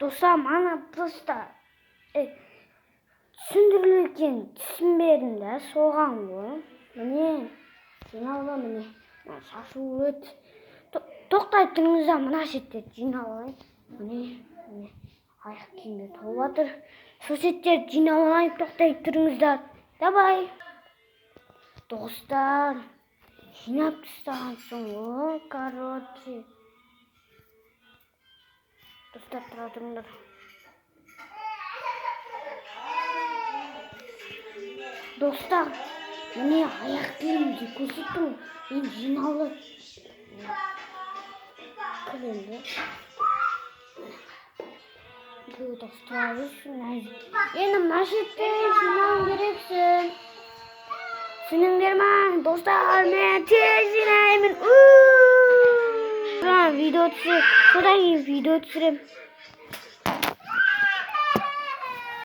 Dostlar bana dostlar түсіндірілген түсінбедім соған ғой. Міне, жиналды міне. Шашу өт. Тоқтай тұрыңыздар, мына шеттер жиналайын. Міне, аяқ киімде толып жатыр. Сол шеттер жиналайын, тоқтай тұрыңыздар. Давай. Достар, жинап тастаған соң, короче. Достар, тұра тұрыңдар. Dostlar, mene аяқ киімімді көрсеттім, мен жиналды. Кірелді. Достар, енді машетте жинау керексің. Түсініңдер ма? Достар, мен тез жинаймын. Видео түсірем. Содан кейін видео түсірем.